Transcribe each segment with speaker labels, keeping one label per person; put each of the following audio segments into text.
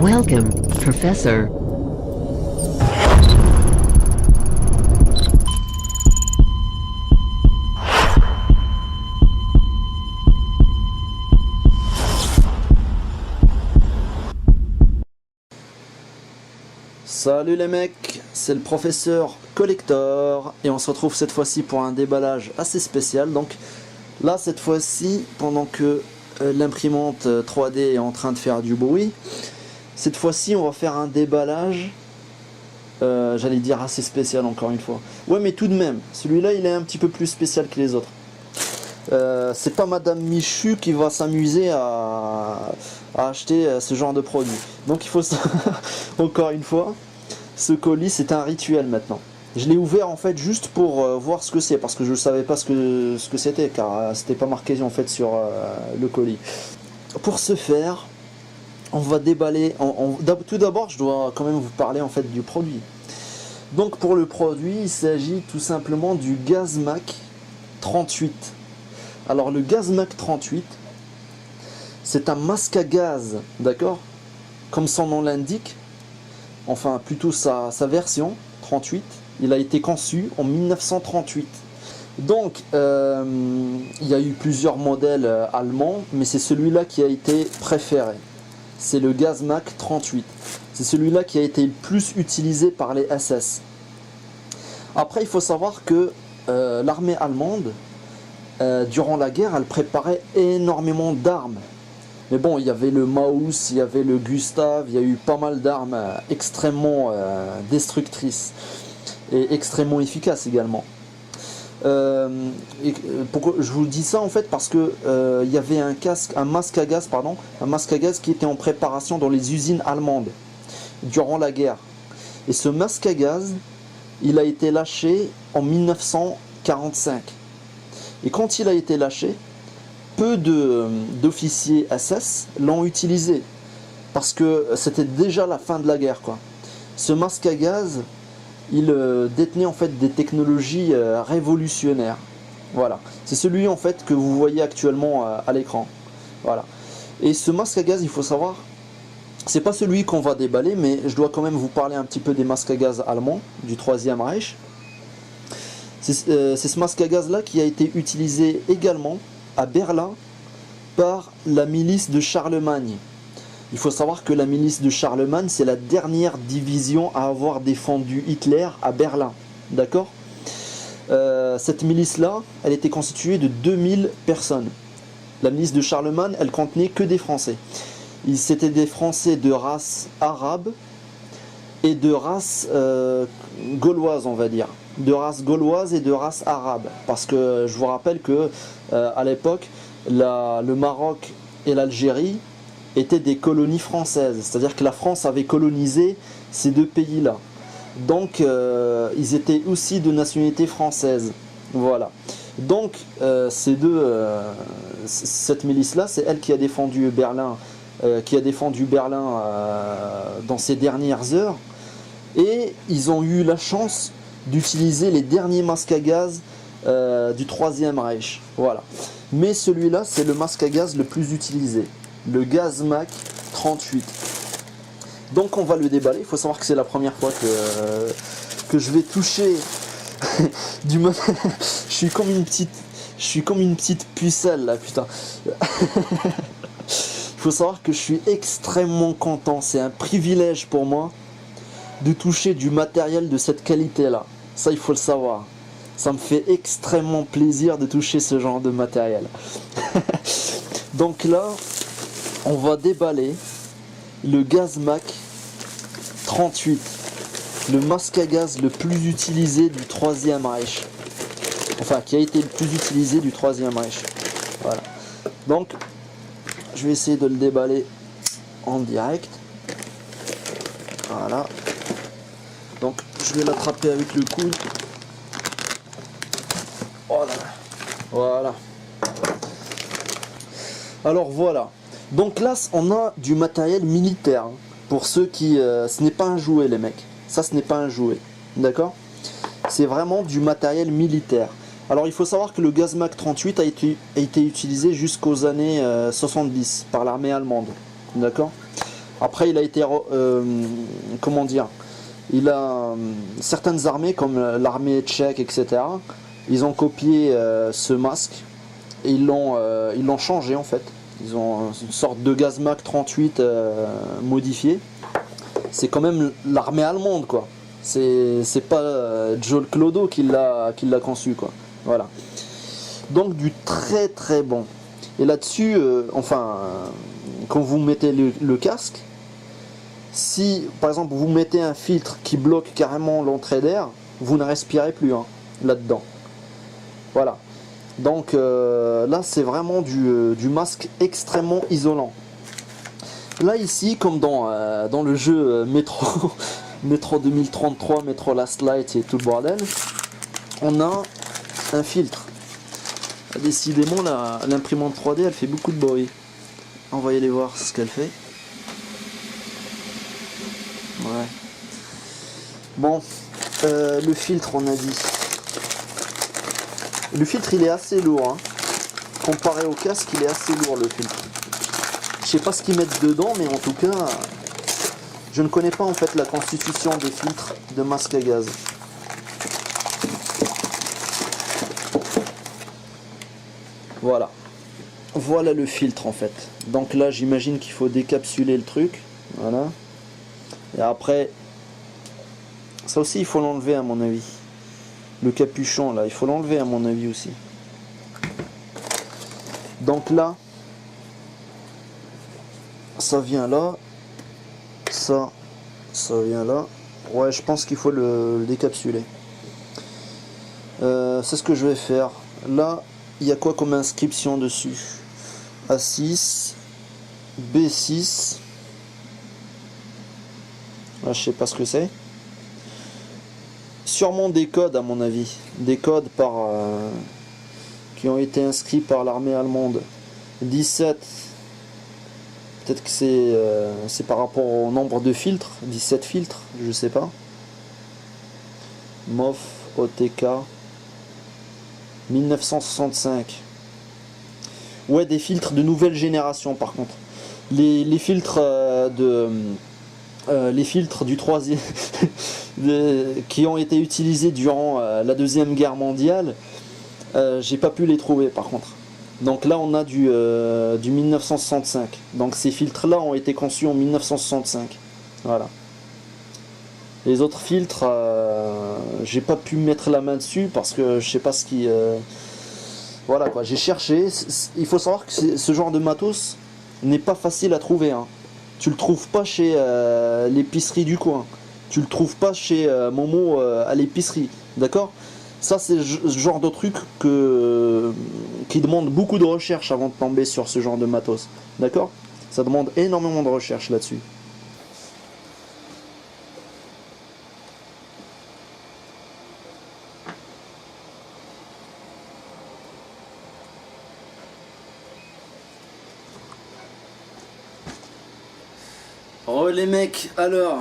Speaker 1: Welcome, Professor.
Speaker 2: Salut les mecs, c'est le professeur Collector et on se retrouve cette fois-ci pour un déballage assez spécial. Donc là cette fois-ci, pendant que l'imprimante 3D est en train de faire du bruit, cette fois-ci on va faire un déballage, j'allais dire assez spécial encore une fois. Ouais, mais tout de même, celui-là il est un petit peu plus spécial que les autres. C'est pas Madame Michu qui va s'amuser à acheter ce genre de produit. Donc il faut encore une fois, ce colis c'est un rituel maintenant. Je l'ai ouvert en fait juste pour voir ce que c'est, parce que je ne savais pas ce que c'était, car c'était pas marqué en fait sur le colis. Pour ce faire, on va déballer. Tout d'abord, je dois quand même vous parler en fait du produit. Donc pour le produit, il s'agit tout simplement du Gazmac 38. Alors le Gazmac 38, c'est un masque à gaz, d'accord? Comme son nom l'indique, enfin plutôt sa version 38, il a été conçu en 1938. Donc il y a eu plusieurs modèles allemands, mais c'est celui-là qui a été préféré. C'est le Gazmac 38. C'est celui-là qui a été le plus utilisé par les SS. Après, il faut savoir que l'armée allemande, durant la guerre, elle préparait énormément d'armes. Mais bon, il y avait le Maus, il y avait le Gustav, il y a eu pas mal d'armes extrêmement destructrices et extrêmement efficaces également. Pourquoi je vous dis ça en fait, parce que il y avait un masque à gaz qui était en préparation dans les usines allemandes durant la guerre. Et ce masque à gaz, il a été lâché en 1945. Et quand il a été lâché, peu d'officiers SS l'ont utilisé, parce que c'était déjà la fin de la guerre, quoi. Ce masque à gaz, il détenait en fait des technologies révolutionnaires. Voilà, c'est celui en fait que vous voyez actuellement à l'écran. Voilà. Et ce masque à gaz, il faut savoir, c'est pas celui qu'on va déballer, mais je dois quand même vous parler un petit peu des masques à gaz allemands du Troisième Reich. C'est ce masque à gaz là qui a été utilisé également à Berlin par la milice de Charlemagne. Il faut savoir que la milice de Charlemagne, c'est la dernière division à avoir défendu Hitler à Berlin. D'accord ? Cette milice-là, elle était constituée de 2000 personnes. La milice de Charlemagne, elle contenait que des Français. C'était des Français de race arabe et de race gauloise, on va dire. De race gauloise et de race arabe. Parce que je vous rappelle que à l'époque, le Maroc et l'Algérie étaient des colonies françaises. C'est-à-dire que la France avait colonisé ces deux pays-là. Donc ils étaient aussi de nationalité française. Voilà. Donc cette milice-là, c'est elle qui a défendu Berlin, dans ces dernières heures. Et ils ont eu la chance d'utiliser les derniers masques à gaz du Troisième Reich. Voilà. Mais celui-là, c'est le masque à gaz le plus utilisé, le Gazmac 38. Donc on va le déballer. Il faut savoir que c'est la première fois que je vais toucher du je suis comme une petite pucelle là, putain. Il faut savoir que je suis extrêmement content. C'est un privilège pour moi de toucher du matériel de cette qualité-là. Ça, il faut le savoir. Ça me fait extrêmement plaisir de toucher ce genre de matériel. Donc là, on va déballer le Gazmac 38, le masque à gaz le plus utilisé du Troisième Reich. Enfin, qui a été le plus utilisé du Troisième Reich. Voilà. Donc, je vais essayer de le déballer en direct. Voilà. Donc, je vais l'attraper avec le coude. Voilà. Voilà. Alors voilà. Donc là, on a du matériel militaire. Pour ceux qui... ce n'est pas un jouet, les mecs. Ça, ce n'est pas un jouet. D'accord ? C'est vraiment du matériel militaire. Alors, il faut savoir que le Gazmac 38 a été utilisé jusqu'aux années 70 par l'armée allemande. D'accord ? Après, il a été, comment dire, il a certaines armées comme l'armée tchèque, etc. Ils ont copié ce masque et ils l'ont changé en fait. Ils ont une sorte de Gazmac 38 modifié. C'est quand même l'armée allemande, quoi. C'est pas Joel Clodo qui l'a conçu, quoi. Voilà. Donc du très très bon. Et là-dessus, quand vous mettez le casque, si par exemple vous mettez un filtre qui bloque carrément l'entrée d'air, vous ne respirez plus là-dedans. Voilà. Donc là c'est vraiment du masque extrêmement isolant. Là ici, comme dans le jeu Metro, Metro 2033, Metro Last Light et tout le bordel, on a un filtre. Décidément l'imprimante 3D elle fait beaucoup de bruit. On va y aller voir ce qu'elle fait. Ouais. Bon, le filtre on a dit. Le filtre il est assez lourd. Hein. Comparé au casque il est assez lourd le filtre. Je sais pas ce qu'ils mettent dedans mais en tout cas je ne connais pas en fait la constitution des filtres de masque à gaz. Voilà. Voilà le filtre en fait. Donc là j'imagine qu'il faut décapsuler le truc. Voilà. Et après, ça aussi il faut l'enlever à mon avis. Le capuchon là, il faut l'enlever à mon avis aussi. Donc là, ça vient là. Ça vient là. Ouais, je pense qu'il faut le décapsuler. C'est ce que je vais faire. Là, il y a quoi comme inscription dessus? A6, B6. Là, je sais pas ce que c'est. Sûrement des codes à mon avis. Des codes qui ont été inscrits par l'armée allemande. 17. Peut-être que c'est par rapport au nombre de filtres. 17 filtres, je sais pas. MOF, OTK. 1965. Ouais, des filtres de nouvelle génération par contre. Les filtres les filtres du troisième qui ont été utilisés durant la Deuxième Guerre mondiale, j'ai pas pu les trouver par contre. Donc là on a du 1965. Donc ces filtres là ont été conçus en 1965. Voilà. Les autres filtres, j'ai pas pu mettre la main dessus parce que je sais pas ce qui... Voilà quoi, j'ai cherché. Il faut savoir que ce genre de matos n'est pas facile à trouver. Hein. Tu le trouves pas chez l'épicerie du coin. Tu le trouves pas chez Momo à l'épicerie. D'accord? Ça c'est ce genre de truc qui demande beaucoup de recherche avant de tomber sur ce genre de matos. D'accord? Ça demande énormément de recherche là-dessus. Oh les mecs, alors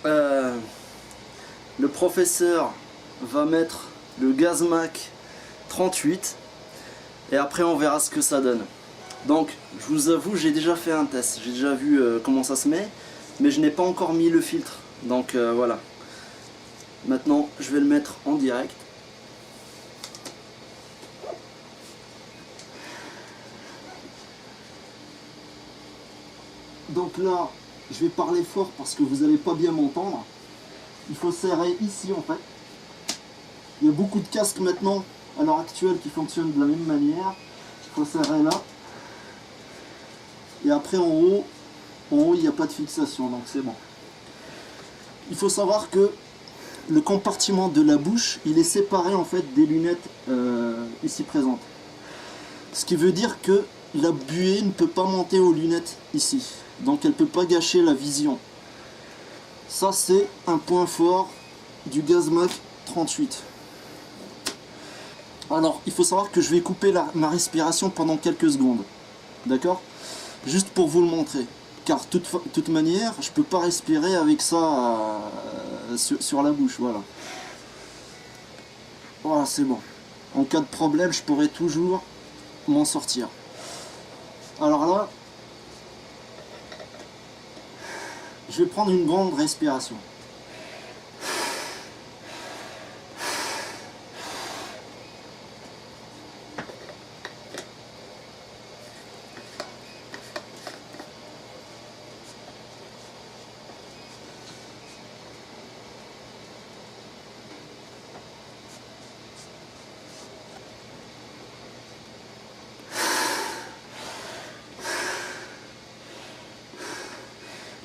Speaker 2: le professeur va mettre le Gazmac 38 et après on verra ce que ça donne. Donc je vous avoue, j'ai déjà fait un test, j'ai déjà vu comment ça se met, mais je n'ai pas encore mis le filtre. Donc voilà. Maintenant je vais le mettre en direct. Donc là, je vais parler fort parce que vous n'allez pas bien m'entendre. Il faut serrer ici en fait. Il y a beaucoup de casques maintenant à l'heure actuelle qui fonctionnent de la même manière. Il faut serrer là. Et après en haut il n'y a pas de fixation, donc c'est bon. Il faut savoir que le compartiment de la bouche, il est séparé en fait des lunettes ici présentes. Ce qui veut dire que la buée ne peut pas monter aux lunettes ici. Donc elle ne peut pas gâcher la vision. Ça c'est un point fort du Gazmac 38. Alors il faut savoir que je vais couper ma respiration pendant quelques secondes. D'accord? Juste pour vous le montrer. Car de toute manière, je ne peux pas respirer avec ça sur la bouche. Voilà. Voilà, c'est bon. En cas de problème, je pourrai toujours m'en sortir. Alors là, Je vais prendre une grande respiration.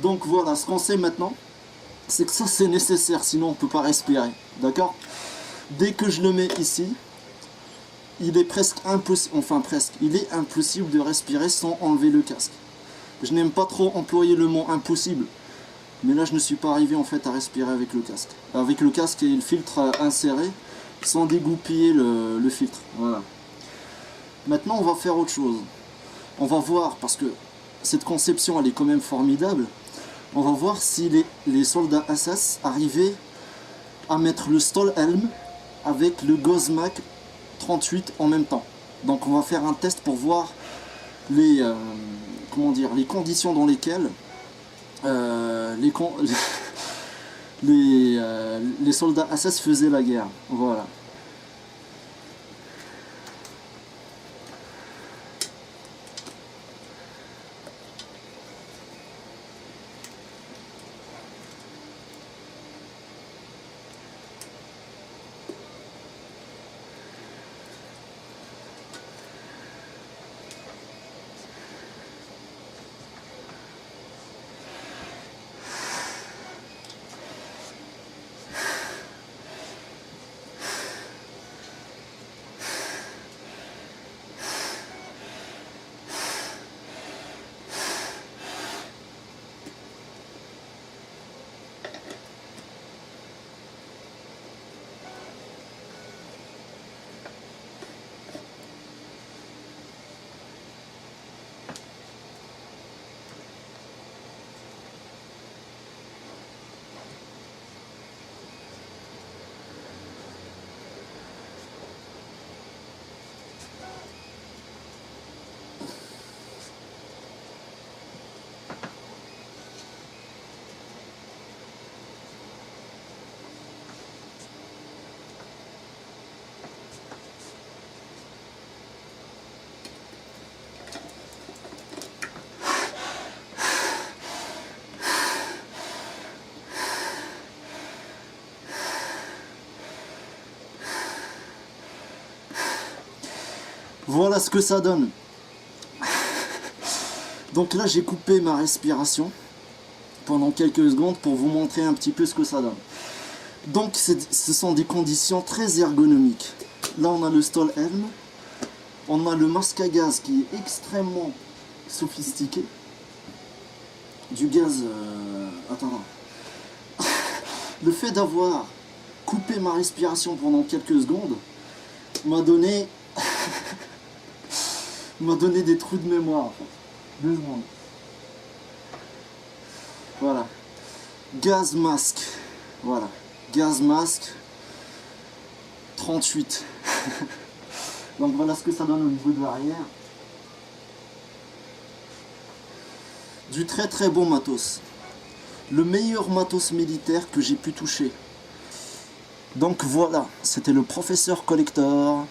Speaker 2: Donc voilà, ce qu'on sait maintenant, c'est que ça c'est nécessaire, sinon on ne peut pas respirer. D'accord? Dès que je le mets ici, il est presque impossible, enfin presque, il est impossible de respirer sans enlever le casque. Je n'aime pas trop employer le mot impossible, mais là je ne suis pas arrivé en fait à respirer avec le casque. Avec le casque et le filtre inséré, sans dégoupiller le filtre. Voilà. Maintenant on va faire autre chose. On va voir, parce que cette conception elle est quand même formidable, on va voir si les soldats SS arrivaient à mettre le Stahlhelm avec le Gozmak 38 en même temps. Donc on va faire un test pour voir les conditions dans lesquelles les soldats SS faisaient la guerre. Voilà. Voilà ce que ça donne. Donc là j'ai coupé ma respiration pendant quelques secondes pour vous montrer un petit peu ce que ça donne. Donc ce sont des conditions très ergonomiques. Là on a le Stahlhelm, on a le masque à gaz qui est extrêmement sophistiqué. Du gaz... Attends. Le fait d'avoir coupé ma respiration pendant quelques secondes m'a donné... m'a donné des trous de mémoire en fait. 2 secondes. Voilà. Gaz masque. Voilà. Gaz masque 38. Donc voilà ce que ça donne au niveau de l'arrière. Du très très bon matos. Le meilleur matos militaire que j'ai pu toucher. Donc voilà, c'était le professeur Collector.